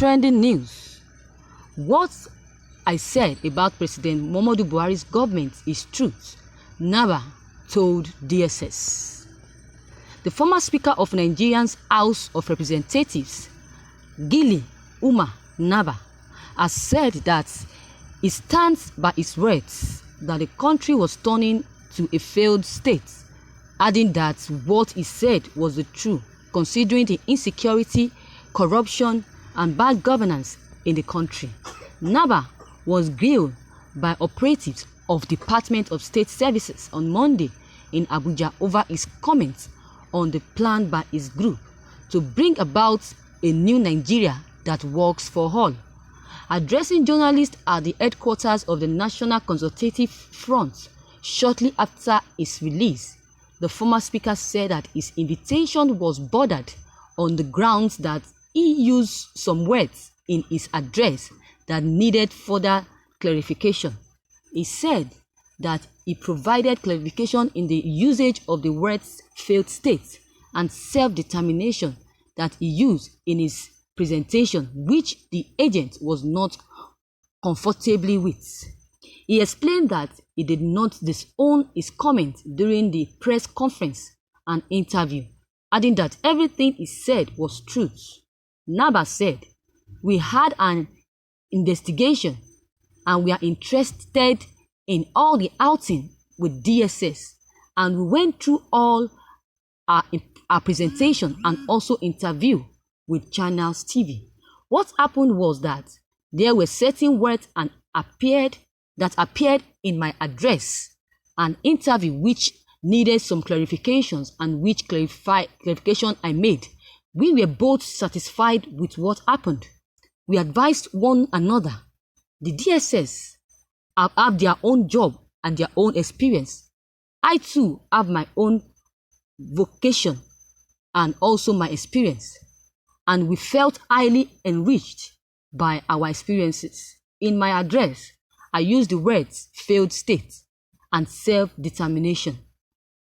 Trending news. What I said about President Muhammadu Buhari's government is truth, Naaba told DSS. The former Speaker of Nigeria's House of Representatives, Gili Umar Naaba, has said that he stands by his words that the country was turning to a failed state, adding that what he said was the truth considering the insecurity, corruption, and bad governance in the country. Naaba was grilled by operatives of Department of State Services on Monday in Abuja over his comments on the plan by his group to bring about a new Nigeria that works for all. Addressing journalists at the headquarters of the National Consultative Front shortly after his release, the former speaker said that his invitation was bordered on the grounds that he used some words in his address that needed further clarification. He said that he provided clarification in the usage of the words failed state and self-determination that he used in his presentation, which the agent was not comfortably with. He explained that he did not disown his comment during the press conference and interview, adding that everything he said was truth. Naaba said, "We had an investigation and we are interested in all the outing with DSS, and we went through all our presentation and also interview with Channels TV. What happened was that there were certain words that appeared in my address and interview which needed some clarifications, and which clarification I made. We were both satisfied with what happened. We advised one another. The DSS have their own job and their own experience. I too have my own vocation and also my experience, and we felt highly enriched by our experiences. In my address, I used the words failed state and self-determination.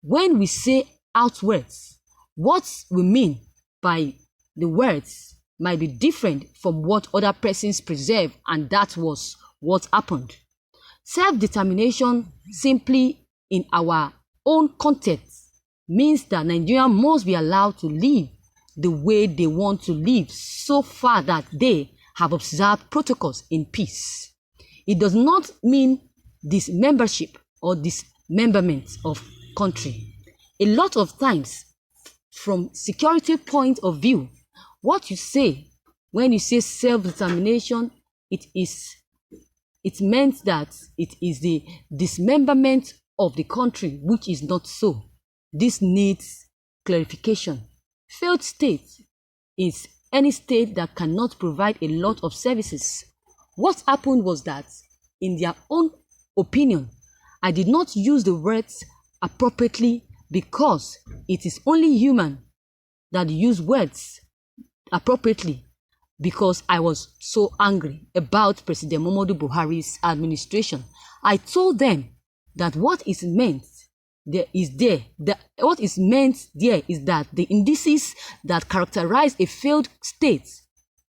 When we say outwards, what we mean by the words might be different from what other persons preserve, and that was what happened. Self-determination, simply in our own context, means that Nigerians must be allowed to live the way they want to live, so far that they have observed protocols in peace. It does not mean dismembership or dismemberment of country. A lot of times, from security point of view, what you say when you say self-determination, it meant that it is the dismemberment of the country, which is not so. This needs clarification. Failed state is any state that cannot provide a lot of services. What happened was that, in their own opinion, I did not use the words appropriately because it is only human that use words appropriately, because I was so angry about President Muhammadu Buhari's administration. I told them that what is meant there is what is meant there is that the indices that characterize a failed state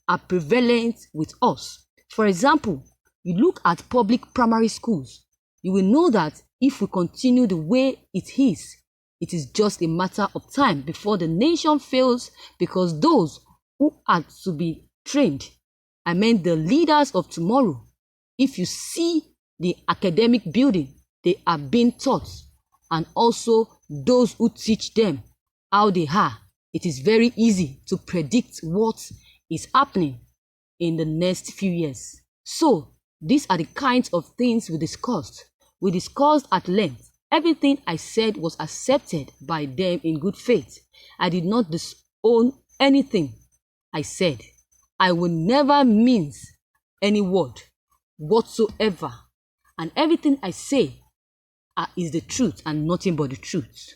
are prevalent with us. For example, you look at public primary schools, you will know that if we continue the way it is just a matter of time before the nation fails, because those who are to be trained, I mean the leaders of tomorrow, if you see the academic building they are being taught, and also those who teach them how they are, it is very easy to predict what is happening in the next few years. So these are the kinds of things we discussed. We discussed at length. Everything I said was accepted by them in good faith. I did not disown anything I said. I will never mince any word whatsoever, and everything I say is the truth and nothing but the truth.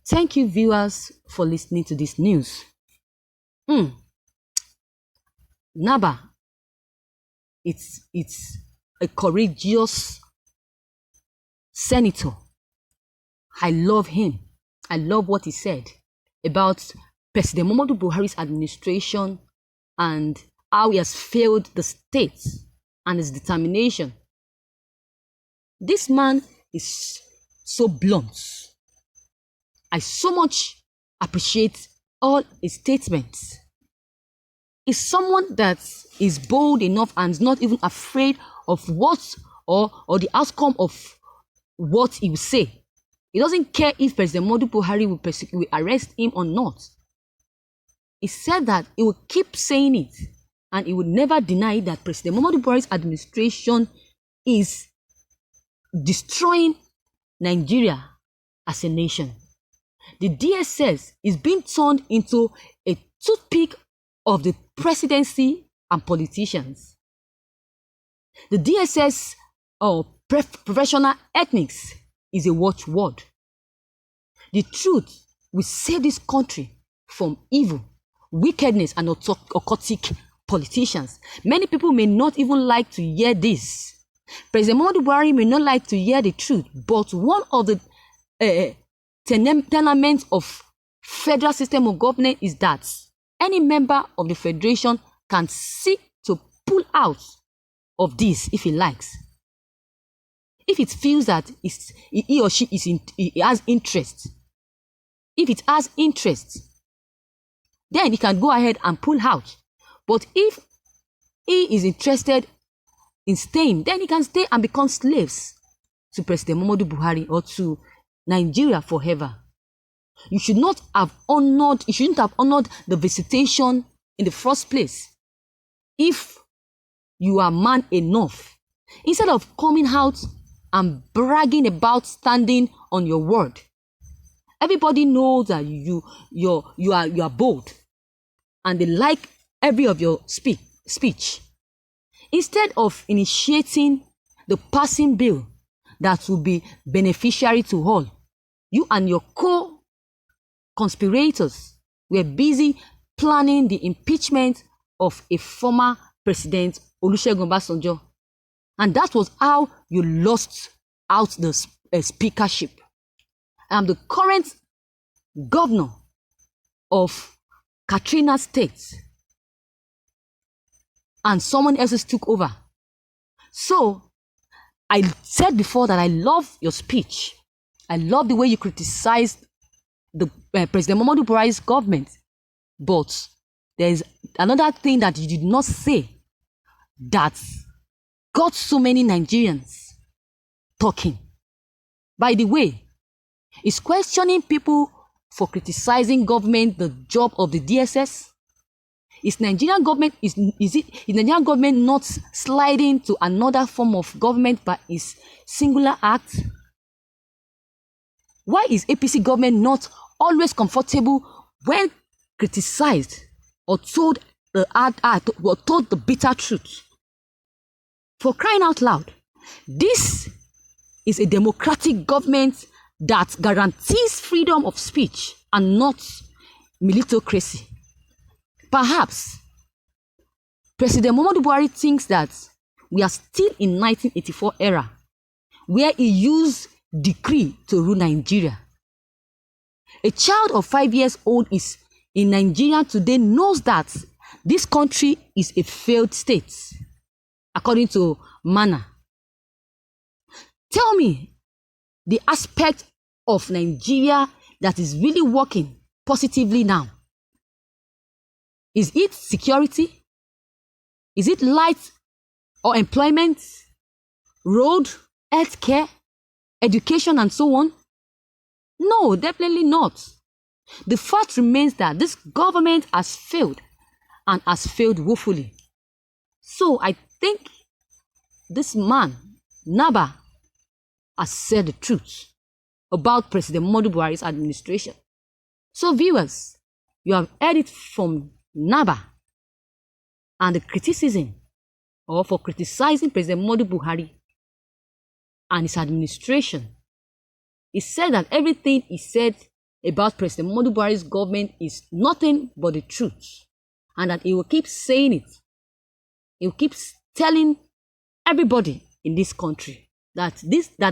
Thank you, viewers, for listening to this news. Naaba, it's a courageous senator. I love him. I love what he said about President Muhammadu Buhari's administration and how he has failed the state and his determination. This man is so blunt. I so much appreciate all his statements. He's someone that is bold enough and is not even afraid of what or the outcome of what he will say. He doesn't care if President Muhammadu Buhari will arrest him or not. He said that he will keep saying it and he would never deny that President Muhammadu Buhari's administration is destroying Nigeria as a nation. The DSS is being turned into a toothpick of the presidency and politicians. The DSS or professional ethics is a watchword. The truth will save this country from evil, wickedness, and occultic politicians. Many people may not even like to hear this. President Muhammadu Buhari may not like to hear the truth, but one of the tenements of federal system of government is that any member of the federation can seek to pull out of this if he likes. If it feels that he or she he has interest, if it has interest, then he can go ahead and pull out. But if he is interested in staying, then he can stay and become slaves to President Muhammadu Buhari or to Nigeria forever. You shouldn't have honored the visitation in the first place if you are man enough. Instead of coming out and bragging about standing on your word. Everybody knows that you are bold and they like every of your speech. Instead of initiating the passing bill that will be beneficiary to all, you and your co-conspirators were busy planning the impeachment of a former president, Olusegun Obasanjo. And that was how you lost out the speakership. I'm the current governor of Katrina State. And someone else took over. So, I said before that I love your speech. I love the way you criticized the President Muhammadu Buhari's government. But there is another thing that you did not say that got so many Nigerians talking. By the way, is questioning people for criticizing government the job of the DSS? Is Nigerian government Nigerian government not sliding to another form of government by its singular act? Why is APC government not always comfortable when criticized or told the bitter truth? For crying out loud, this is a democratic government that guarantees freedom of speech and not militocracy. Perhaps President Muhammadu Buhari thinks that we are still in 1984 era, where he used decree to rule Nigeria. A child of 5 years old is in Nigeria today knows that this country is a failed state, according to Mana. Tell me the aspect of Nigeria that is really working positively now. Is it security? Is it light or employment, road, healthcare, education, and so on? No, definitely not. The fact remains that this government has failed and has failed woefully. So I think this man, Naaba, has said the truth about President Muhammadu Buhari's administration. So viewers, you have heard it from Naaba, and the criticism or for criticizing President Muhammadu Buhari and his administration. He said that everything he said about President Muhammadu Buhari's government is nothing but the truth, and that he will keep saying it. He will keep telling everybody in this country that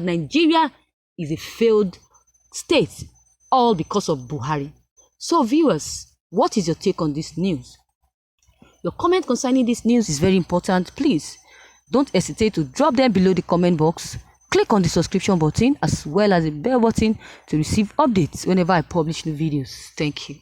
Nigeria is a failed state, all because of Buhari. So viewers, what is your take on this news? Your comment concerning this news is very important. Please don't hesitate to drop them below the comment box. Click on the subscription button as well as the bell button to receive updates whenever I publish new videos. Thank you.